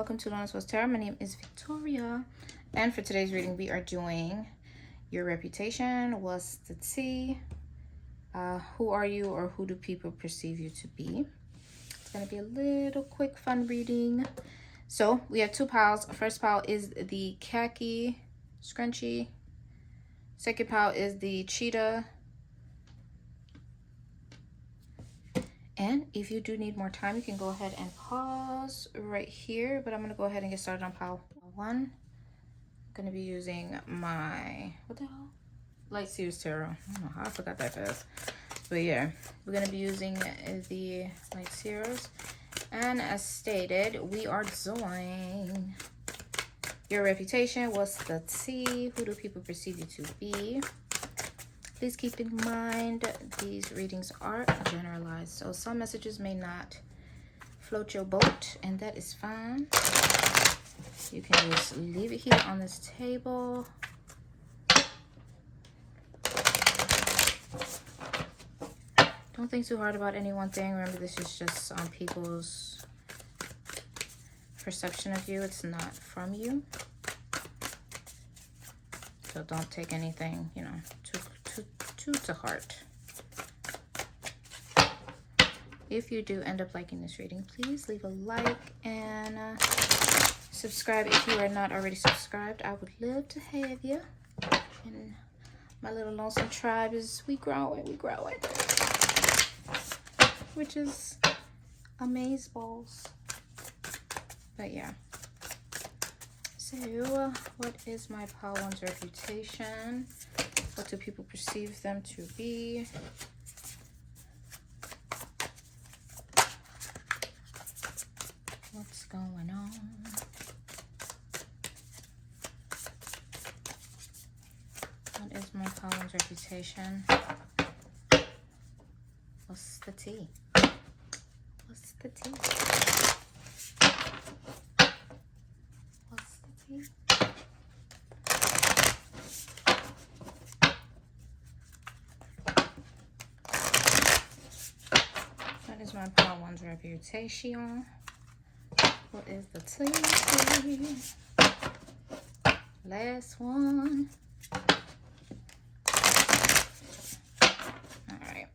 welcome to Lona's Tarot. My name is Victoria, and for today's reading we are doing your reputation. What's the tea? Who are you, or who do people perceive you to be? It's going to be a little quick fun reading. So we have two piles. First pile is the khaki scrunchie. Second pile is the cheetah. And if you do need more time, you can go ahead and pause right here. But I'm going to go ahead and get started on pile 1. I'm going to be using my, what the hell? Light Series Tarot. I don't know how I forgot that fast. But yeah, we're going to be using the Light Series. And as stated, we are doing your reputation. What's the tea? Who do people perceive you to be? Please keep in mind these readings are generalized, so some messages may not float your boat, and that is fine. You can just leave it here on this table. Don't think too hard about any one thing. Remember, this is just on people's perception of you. It's not from you. So don't take anything, you know, too to heart. If you do end up liking this reading, please leave a like and subscribe if you are not already subscribed. I would love to have you. And my little lonesome tribe is we growing, which is amazeballs. But yeah. So what is my pile 1's reputation? What do people perceive them to be? What's going on? What is my pile 1's reputation? What's the tea? What's the tea? What's the tea? What is my pile 1's reputation? What is the tea? Last one. All right.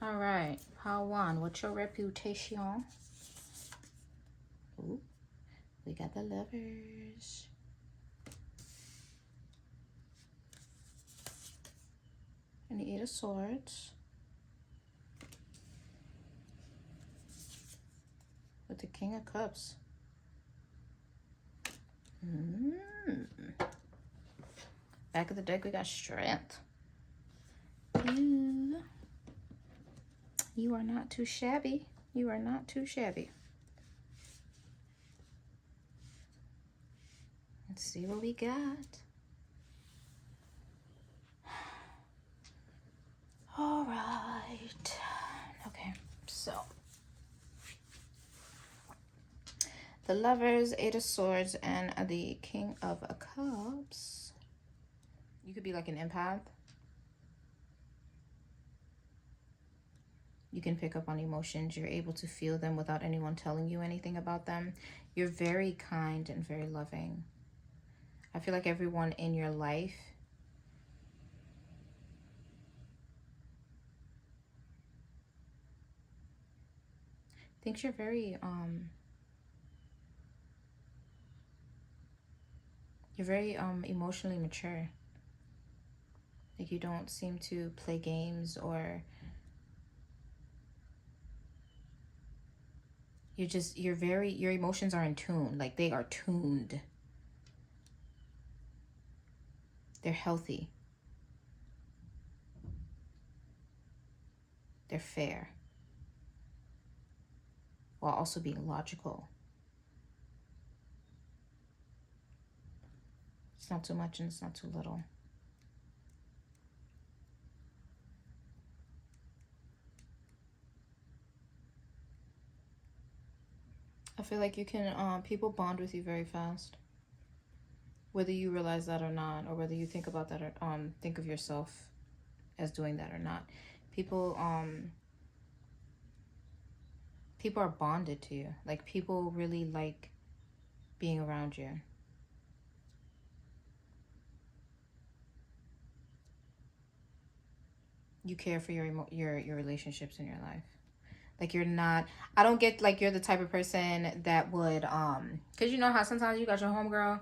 All right. Pile 1. What's your reputation? Ooh, we got the Lovers. And the 8 of Swords. With the King of Cups. Back of the deck, we got Strength. You are not too shabby. You are not too shabby. Let's see what we got. All right. Okay, so the Lovers, 8 of Swords, and the King of Cups. You could be like an empath. You can pick up on emotions. You're able to feel them without anyone telling you anything about them. You're very kind and very loving. I feel like everyone in your life thinks you're very emotionally mature. Like, you don't seem to play games, or your emotions are in tune. Like, they are tuned. They're healthy. They're fair, while also being logical. It's not too much and it's not too little. I feel like you can, people bond with you very fast. Whether you realize that or not, or whether you think about that or think of yourself as doing that or not. People People are bonded to you. Like, people really like being around you. You care for your relationships in your life. Like, you're not, I don't get like you're the type of person that would because you know how sometimes you got your homegirl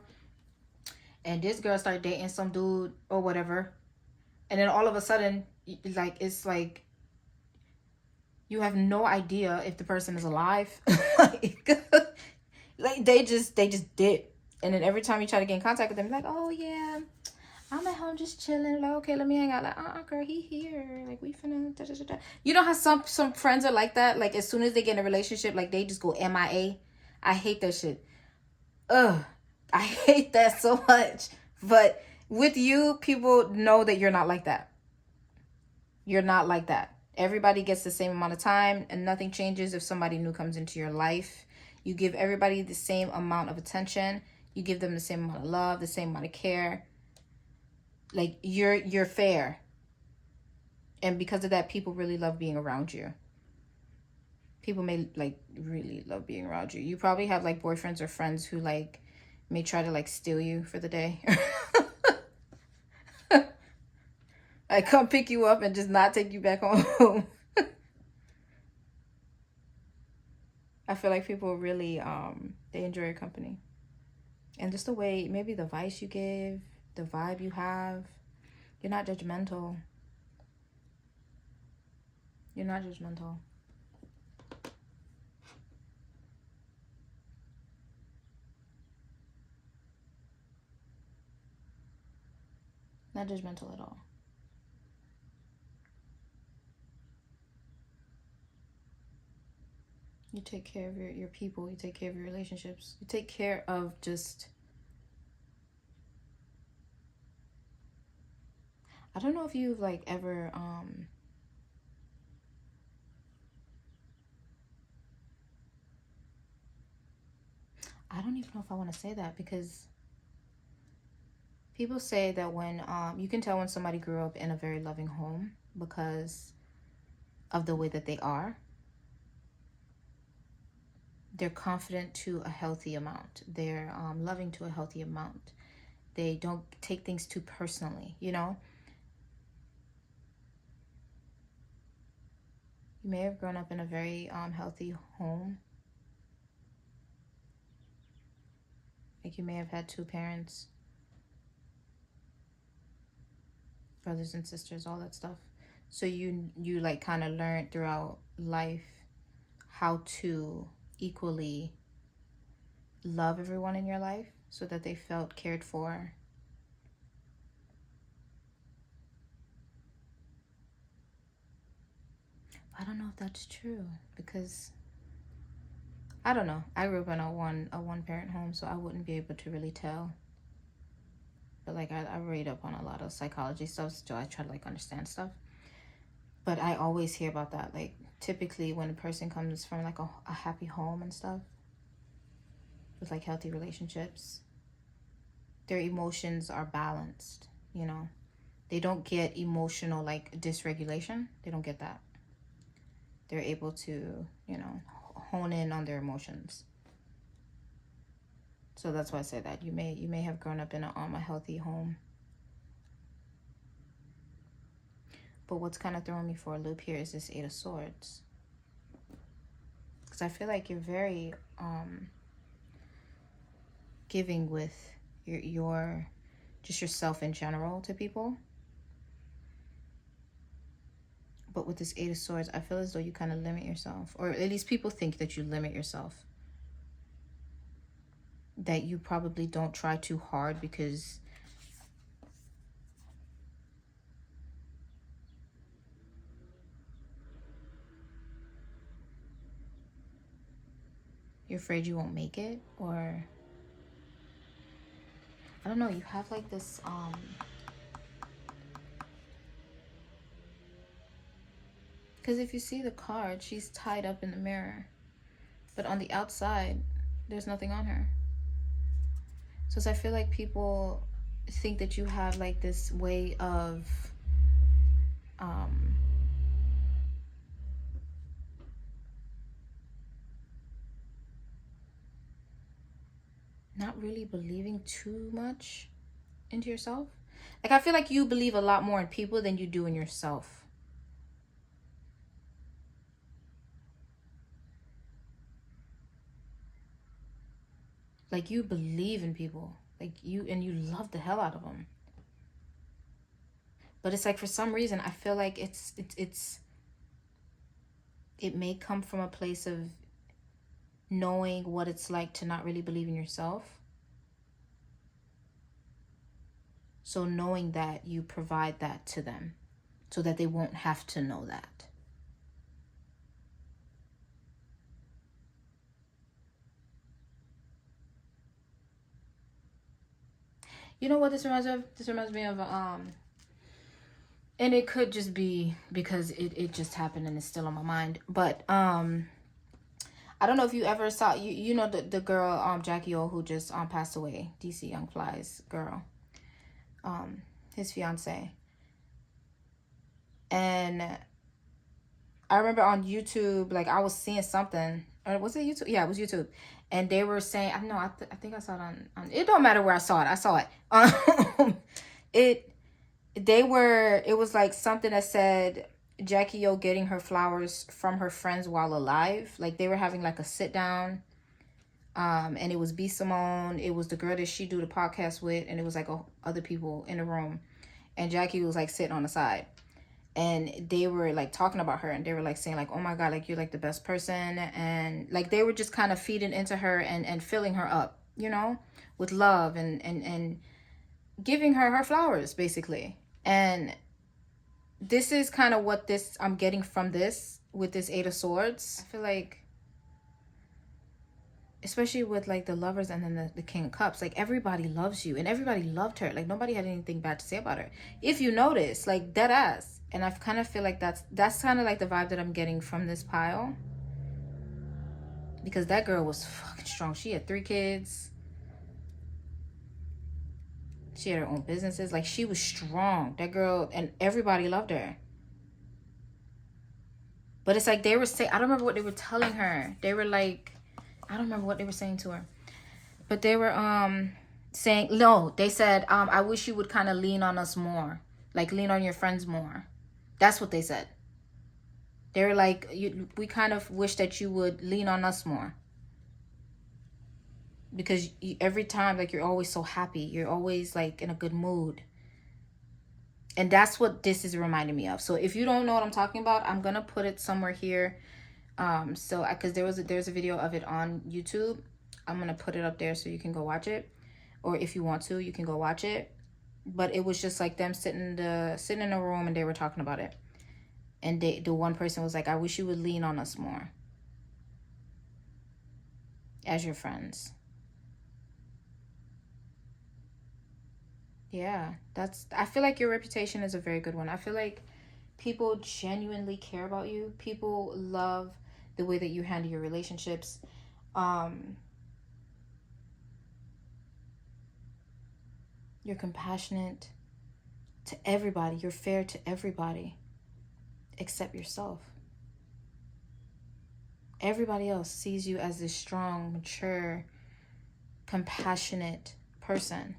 and this girl start dating some dude or whatever, and then all of a sudden, like, it's like you have no idea if the person is alive. Like, they just did. And then every time you try to get in contact with them, like, oh yeah, I'm at home just chilling. Like, okay, let me hang out. Like, girl, he here. Like, we finna da, da, da, da. You know how some friends are like that? Like, as soon as they get in a relationship, like, they just go MIA. I hate that shit. Ugh. I hate that so much. But with you, people know that you're not like that. You're not like that. Everybody gets the same amount of time, and nothing changes if somebody new comes into your life. You give everybody the same amount of attention. You give them the same amount of love, the same amount of care. Like, you're fair. And because of that, people really love being around you. People may like really love being around you. You probably have like boyfriends or friends who like may try to like steal you for the day. I come pick you up and just not take you back home. I feel like people really they enjoy your company. And just the way, maybe the advice you give, the vibe you have, you're not judgmental. You're not judgmental. Not judgmental at all. You take care of your people. You take care of your relationships. You take care of just... I don't know if you've like ever... I don't even know if I want to say that, because people say that when... you can tell when somebody grew up in a very loving home because of the way that they are. They're confident to a healthy amount. They're loving to a healthy amount. They don't take things too personally, you know? You may have grown up in a very healthy home. Like, you may have had 2 parents, brothers and sisters, all that stuff. So you like kind of learned throughout life how to equally love everyone in your life so that they felt cared for. I don't know if that's true, because I don't know. I grew up in a one parent home, so I wouldn't be able to really tell. But like, I read up on a lot of psychology stuff, so I try to like understand stuff. But I always hear about that. Like, typically when a person comes from like a happy home and stuff, with like healthy relationships, their emotions are balanced, you know? They don't get emotional like dysregulation. They don't get that. They're able to, you know, hone in on their emotions. So that's why I say that you may have grown up in a healthy home. But what's kind of throwing me for a loop here is this 8 of Swords, because I feel like you're very giving with your just yourself in general to people. But with this 8 of Swords, I feel as though you kind of limit yourself, or at least people think that you limit yourself. That you probably don't try too hard because you're afraid you won't make it, or I don't know, you have like this because if you see the card, she's tied up in the mirror, but on the outside there's nothing on her. So I feel like people think that you have like this way of not really believing too much into yourself. Like, I feel like you believe a lot more in people than you do in yourself. Like, you believe in people. Like, you love the hell out of them. But it's like, for some reason, I feel like it may come from a place of knowing what it's like to not really believe in yourself. So knowing that, you provide that to them so that they won't have to know that. You know what this reminds me of? This reminds me of and it could just be because it just happened and it's still on my mind. But I don't know if you ever saw, you know the girl Jackie O, who just passed away, DC Young Fly's girl, his fiance. And I remember on YouTube, like, I was seeing something, or was it YouTube? Yeah, it was YouTube. And they were saying, I know, I think I saw it on, it don't matter where I saw it. I saw it. It was like something that said Jackie O getting her flowers from her friends while alive. Like, they were having like a sit down. And it was B Simone. It was the girl that she do the podcast with. And it was like other people in the room. And Jackie was like sitting on the side. And they were like talking about her, and they were like saying like, oh my God, like, you're like the best person. And like, they were just kind of feeding into her and filling her up, you know, with love and giving her flowers, basically. And this is kind of what I'm getting from this with this Eight of Swords. I feel like, especially with like the Lovers and then the King of Cups, like, everybody loves you and everybody loved her. Like, nobody had anything bad to say about her, if you notice, like, dead ass. And I kind of feel like that's kind of like the vibe that I'm getting from this pile, because that girl was fucking strong. She had 3 kids. She had her own businesses. Like, she was strong, that girl, and everybody loved her. But it's like, they were saying, I don't remember what they were telling her. They were like, I don't remember what they were saying to her. But they were saying, no, they said, I wish you would kind of lean on us more. Like, lean on your friends more. That's what they said. They were like, we kind of wish that you would lean on us more. Because every time, like, you're always so happy. You're always like in a good mood. And that's what this is reminding me of. So if you don't know what I'm talking about, I'm going to put it somewhere here. Because there's a video of it on YouTube. I'm going to put it up there so you can go watch it. Or if you want to, you can go watch it. But it was just like them sitting in a room, and they were talking about it. And the one person was like, I wish you would lean on us more as your friends. Yeah, I feel like your reputation is a very good one. I feel like people genuinely care about you. People love the way that you handle your relationships. You're compassionate to everybody. You're fair to everybody except yourself. Everybody else sees you as this strong, mature, compassionate person.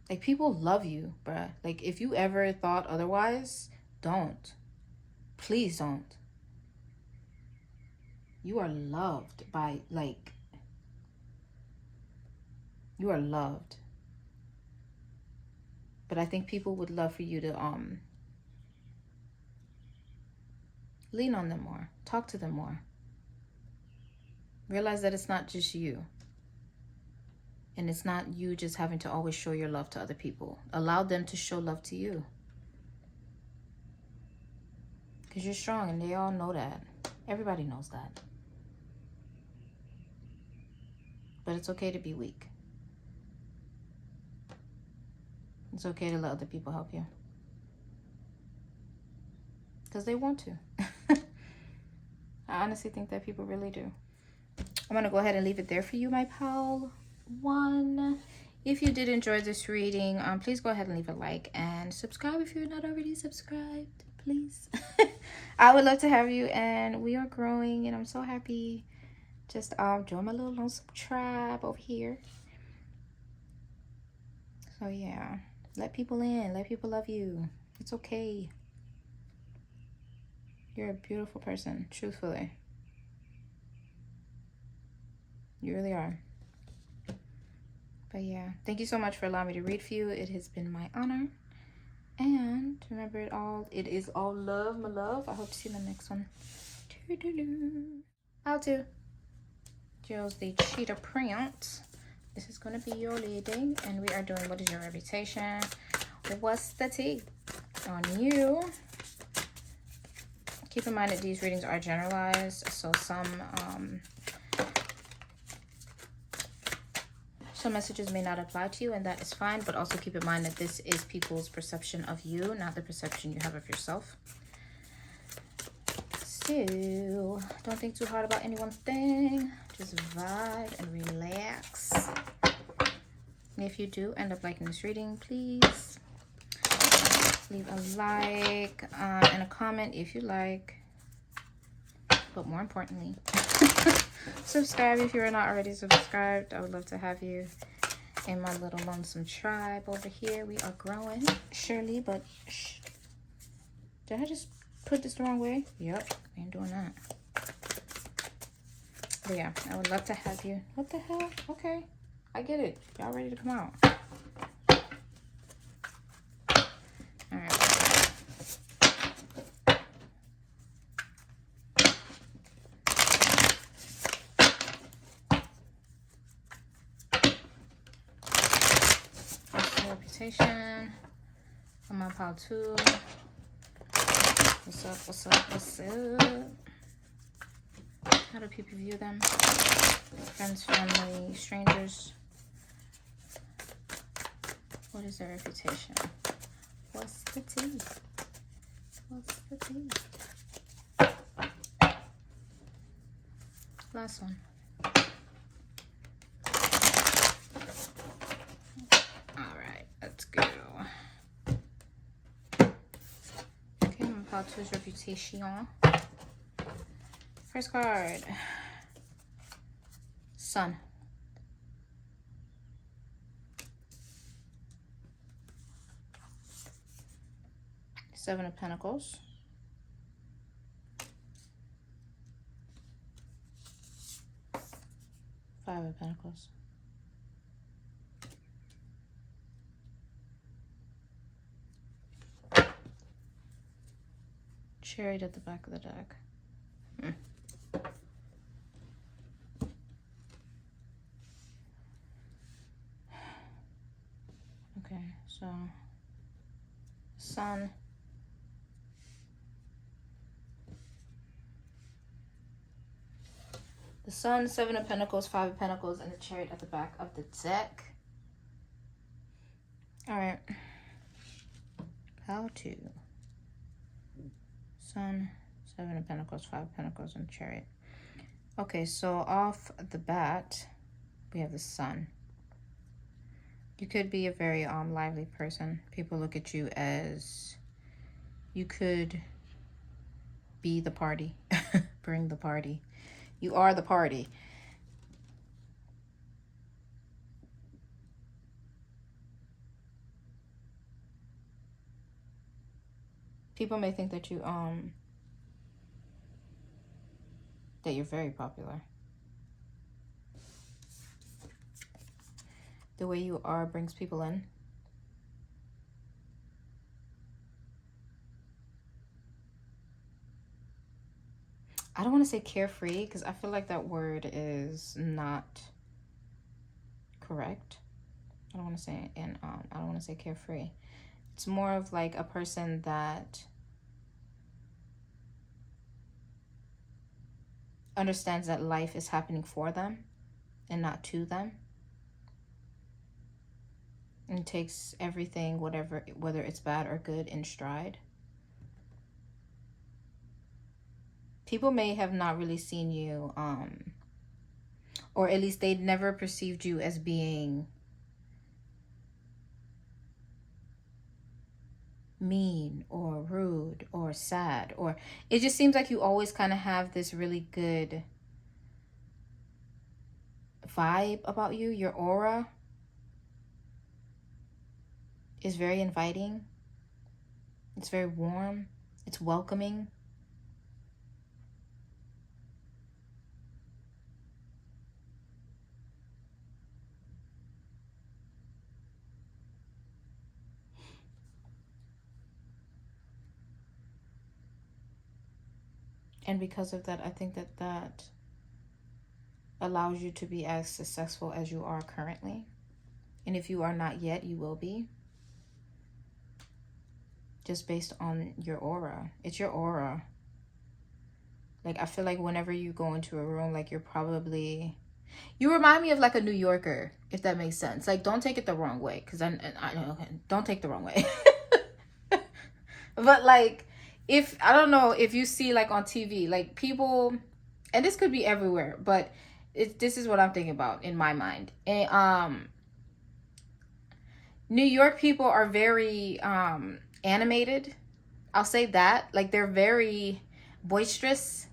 Like, people love you, bruh. Like, if you ever thought otherwise, don't. Please don't. You are loved by, like, you are loved. But I think people would love for you to lean on them more. Talk to them more. Realize that it's not just you. And it's not you just having to always show your love to other people. Allow them to show love to you. Because you're strong, and they all know that. Everybody knows that. But it's okay to be weak. It's okay to let other people help you. Because they want to. I honestly think that people really do. I'm going to go ahead and leave it there for you, my pal. If you did enjoy this reading, please go ahead and leave a like and subscribe if you're not already subscribed, please. I would love to have you, and we are growing, and I'm so happy. Just join my little lonesome tribe over here. So yeah, let people in, let people love you. It's okay. You're a beautiful person, truthfully. You really are. But yeah, thank you so much for allowing me to read for you. It has been my honor. And remember, it is all love, my love. I hope to see you in the next one. How to. Jill's the cheetah print. This is going to be your leading, and we are doing what is your reputation? What's the tea on you? Keep in mind that these readings are generalized, so some messages may not apply to you, and that is fine, but also keep in mind that this is people's perception of you, not the perception you have of yourself. So don't think too hard about any one thing. Just vibe and relax. And if you do end up liking this reading, please leave a like and a comment if you like. But more importantly, subscribe if you are not already subscribed. I would love to have you in my little lonesome tribe over here. We are growing, surely, but shh. Did I just put this the wrong way? Yep, I ain't doing that. But yeah, I would love to have you. What the hell? Okay, I get it. Y'all ready to come out? All right. Reputation. I'm on pile 2. What's up? What's up? What's up? How do people view them? Friends, family, strangers. What is their reputation? What's the tea? What's the tea? Last one. All right, let's go. Okay, I'm about to his reputation. First card. Sun. Seven of Pentacles. Five of Pentacles. Chariot at the back of the deck. Okay, so Sun. The Sun, Seven of Pentacles, Five of Pentacles, and the Chariot at the back of the deck. All right. How to. Sun, Seven of Pentacles, Five of Pentacles, and Chariot. Okay, so off the bat, we have the Sun. You could be a very lively person. People look at you as you could be the party, bring the party. You are the party. People may think that that you're very popular. The way you are brings people in. I don't want to say carefree because I feel like that word is not correct. I don't want to say I don't want to say carefree. It's more of like a person that understands that life is happening for them and not to them. And takes everything, whether it's bad or good, in stride. People may have not really seen you, or at least they'd never perceived you as being mean or rude or sad, or it just seems like you always kind of have this really good vibe about you, your aura is very inviting. It's very warm. It's welcoming. And because of that, I think that allows you to be as successful as you are currently. And if you are not yet, you will be. Just based on your aura. It's your aura. Like, I feel like whenever you go into a room, like, you're probably... You remind me of, like, a New Yorker, if that makes sense. Like, don't take it the wrong way. Because I know, don't take the wrong way. But, like, if... I don't know if you see, like, on TV, like, people... And this could be everywhere, but this is what I'm thinking about in my mind. And, New York people are very animated. I'll say that. Like, they're very boisterous.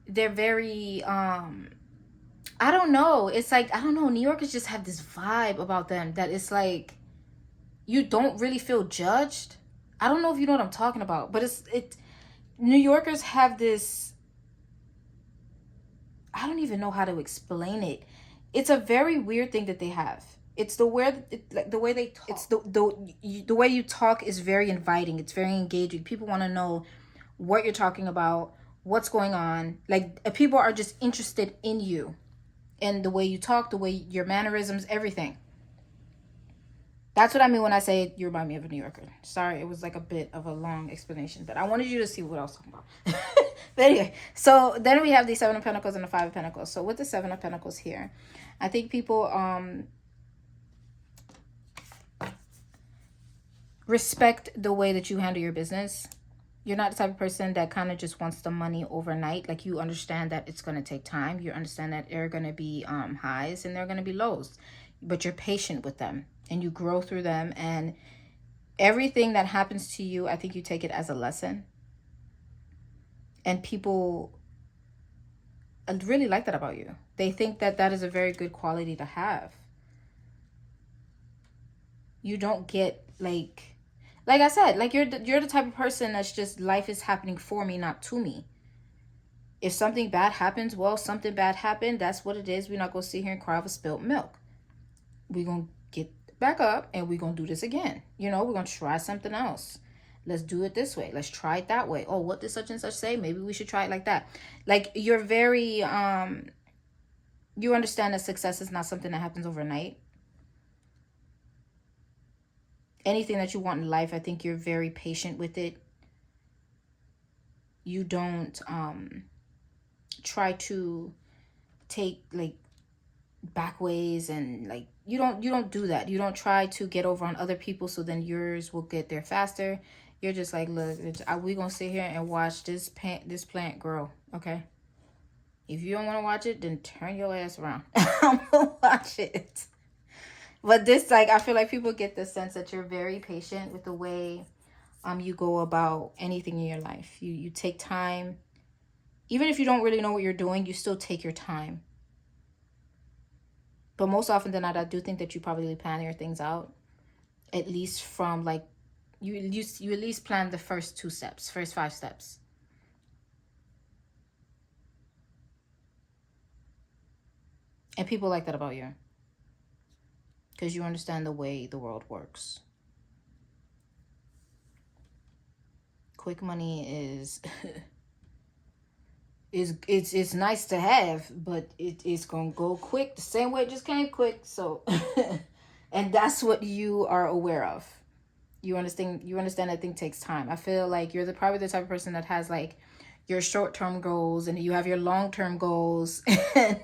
They're very I don't know. It's like, I don't know, New Yorkers just have this vibe about them that it's like you don't really feel judged. I don't know if you know what I'm talking about, but it New Yorkers have this, I don't even know how to explain it. It's a very weird thing that they have. It's the like the way they talk. It's the way you talk is very inviting. It's very engaging. People want to know what you're talking about, what's going on. Like, people are just interested in you and the way you talk, the way your mannerisms, everything. That's what I mean when I say you remind me of a New Yorker. Sorry, it was like a bit of a long explanation, but I wanted you to see what I was talking about. But anyway, so then we have the Seven of Pentacles and the Five of Pentacles. So with the Seven of Pentacles here, I think people respect the way that you handle your business. You're not the type of person that kind of just wants the money overnight. Like, you understand that it's going to take time. You understand that there are going to be highs and there are going to be lows. But you're patient with them and you grow through them. And everything that happens to you, I think you take it as a lesson. And people really like that about you. They think that that is a very good quality to have. You don't get like I said, like, you're the type of person that's just, life is happening for me, not to me. If something bad happens, well, something bad happened. That's what it is. We're not going to sit here and cry over spilt milk. We're going to get back up and we're going to do this again. You know, we're going to try something else. Let's do it this way. Let's try it that way. Oh, what did such and such say? Maybe we should try it like that. Like, you're very, you understand that success is not something that happens overnight. Anything that you want in life, I think you're very patient with it. You don't try to take, like, back ways, and, like, you don't do that. You don't try to get over on other people so then yours will get there faster. You're just like, look, we're gonna sit here and watch this plant grow. Okay, if you don't want to watch it, then turn your ass around. I'm gonna watch it. But this, like, I feel like people get the sense that you're very patient with the way you go about anything in your life. You take time. Even if you don't really know what you're doing, you still take your time. But most often than not, I do think that you probably plan your things out. At least from, like, you at least plan the first 2 steps, first 5 steps. And people like that about you. Because you understand the way the world works. Quick money is it's nice to have, but it's gonna go quick the same way it just came quick. So and that's what you are aware of. You understand that thing takes time. I feel like you're probably the type of person that has, like, your short-term goals and you have your long-term goals. And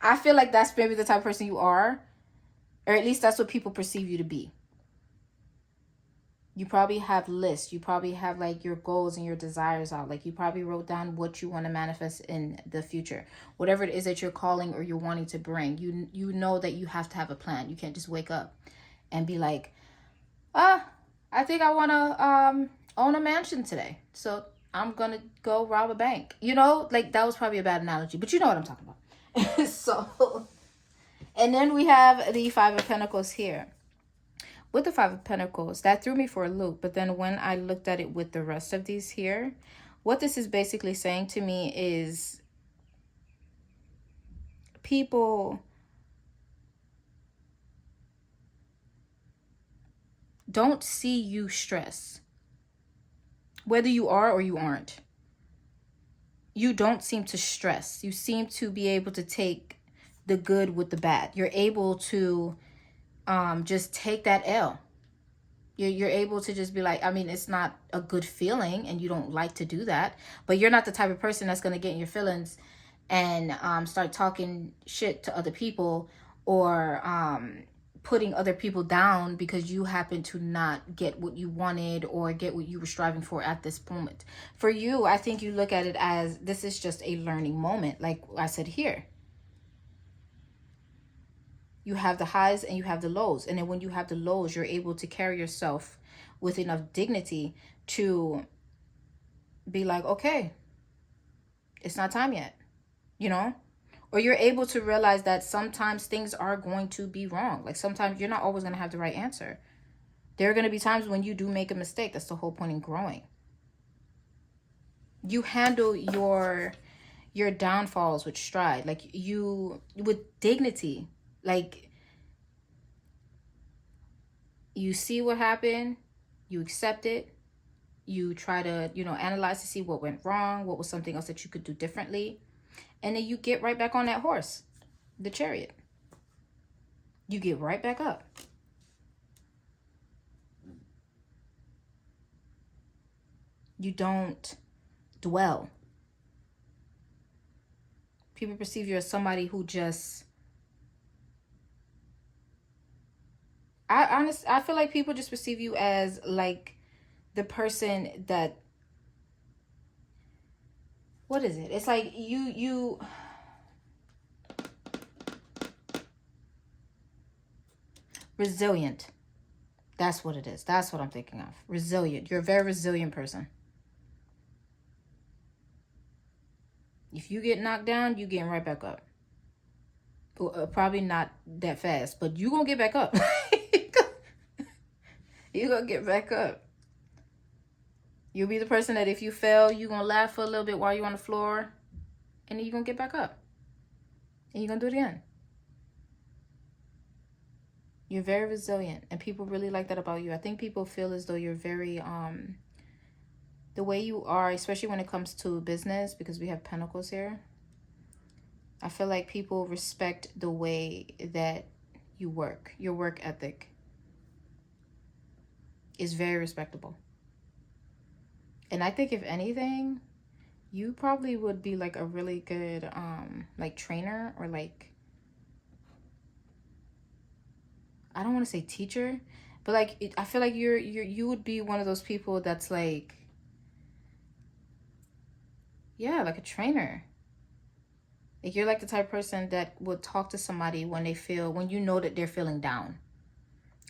I feel like that's maybe the type of person you are. Or at least that's what people perceive you to be. You probably have lists. You probably have, like, your goals and your desires out. Like, you probably wrote down what you want to manifest in the future. Whatever it is that you're calling or you're wanting to bring. You know that you have to have a plan. You can't just wake up and be like, I think I want to own a mansion today. So I'm going to go rob a bank. You know, like, that was probably a bad analogy. But you know what I'm talking about. So, and then we have the Five of Pentacles here. With the Five of Pentacles, that threw me for a loop. But then when I looked at it with the rest of these here, what this is basically saying to me is people don't see you stress. Whether you are or you aren't. You don't seem to stress. You seem to be able to take the good with the bad. You're able to just take that L. You're able to just be like, I mean, it's not a good feeling and you don't like to do that, but you're not the type of person that's going to get in your feelings and start talking shit to other people or putting other people down because you happen to not get what you wanted or get what you were striving for at this moment. For you, I think you look at it as this is just a learning moment. Like I said here, you have the highs and you have the lows. And then when you have the lows, you're able to carry yourself with enough dignity to be like, okay, it's not time yet, you know? Or you're able to realize that sometimes things are going to be wrong. Like sometimes you're not always going to have the right answer. There are going to be times when you do make a mistake. That's the whole point in growing. You handle your downfalls with stride, like you with dignity. Like you see what happened, you accept it, you try to, analyze to see what went wrong, what was something else that you could do differently, and then you get right back on that horse, the chariot. You get right back up. You don't dwell. People perceive you as somebody who just... I feel like people just perceive you as like the person that... What is it? It's like you... Resilient. That's what it is. That's what I'm thinking of. Resilient. You're a very resilient person. If you get knocked down, you getting right back up. Probably not that fast, but you gonna get back up. You gonna get back up. You'll be the person that if you fail, you gonna laugh for a little bit while you're on the floor, and then you're gonna get back up. And you're gonna do it again. You're very resilient, and people really like that about you. I think people feel as though you're very the way you are, especially when it comes to business, because we have pentacles here. I feel like people respect the way that you work. Your work ethic is very respectable. And I think if anything, you probably would be like a really good like trainer, or like, I don't want to say teacher, but like I feel like you would be one of those people that's like, yeah, like a trainer. Like you're like the type of person that would talk to somebody when you know that they're feeling down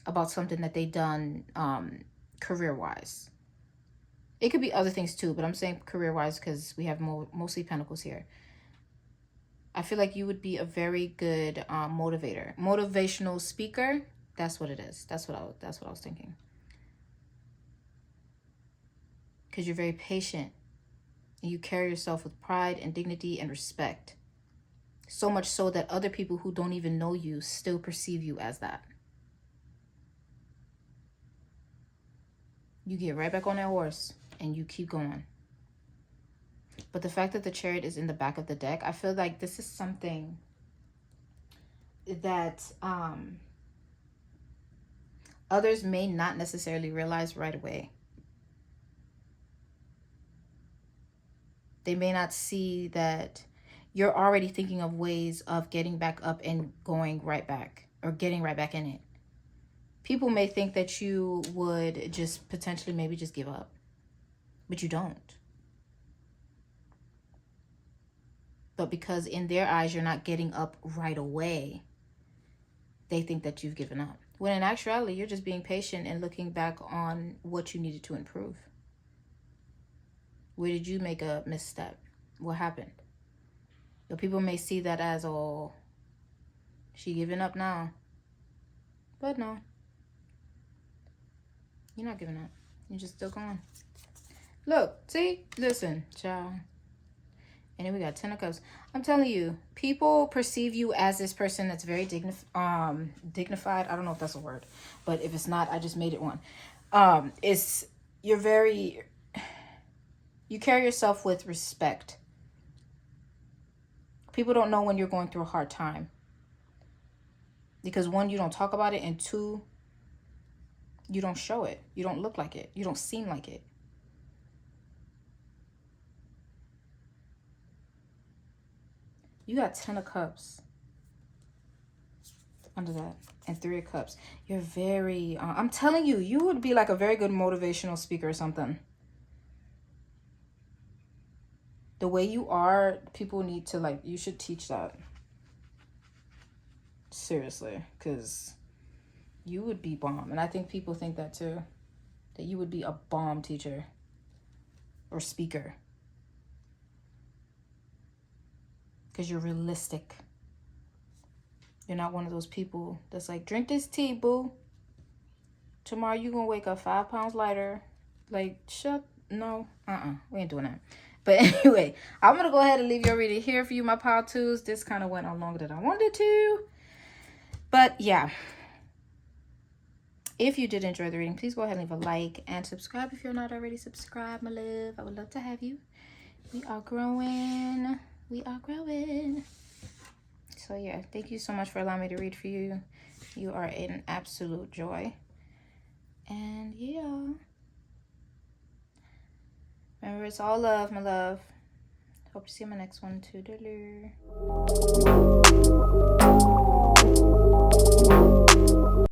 about something that they done career-wise. It could be other things too, but I'm saying career-wise because we have mostly pentacles here. I feel like you would be a very good motivator, motivational speaker. That's what it is. That's what I was thinking. Because you're very patient and you carry yourself with pride and dignity and respect. So much so that other people who don't even know you still perceive you as that. You get right back on that horse and you keep going. But the fact that the chariot is in the back of the deck, I feel like this is something that others may not necessarily realize right away. They may not see that you're already thinking of ways of getting back up and going right back, or getting right back in it. People may think that you would just potentially maybe just give up, but you don't. But because in their eyes, you're not getting up right away, they think that you've given up. When in actuality, you're just being patient and looking back on what you needed to improve. Where did you make a misstep? What happened? But people may see that as, oh, she giving up now. But no. You're not giving up. You're just still going. Look, see? Listen, child. And then we got 10 of Cups. I'm telling you, people perceive you as this person that's very dignified. I don't know if that's a word, but if it's not, I just made it one. You carry yourself with respect. People don't know when you're going through a hard time. Because one, you don't talk about it, and two, you don't show it. You don't look like it. You don't seem like it. You got 10 of Cups under that, and 3 of Cups. You're very, I'm telling you, you would be like a very good motivational speaker or something. The way you are, people need to, like, you should teach that. Seriously, because you would be bomb. And I think people think that too, that you would be a bomb teacher or speaker. Because you're realistic. You're not one of those people that's like, drink this tea, boo. Tomorrow you're going to wake up 5 pounds lighter. Like, no. We ain't doing that. But anyway, I'm going to go ahead and leave your reading here for you, my pile twos. This kind of went on longer than I wanted to. But yeah. If you did enjoy the reading, please go ahead and leave a like and subscribe if you're not already subscribed, my love. I would love to have you. We are growing. We are growing. So yeah, thank you so much for allowing me to read for you. You are an absolute joy. And yeah. Remember, it's all love, my love. Hope to see you in my next one. Toodaloo.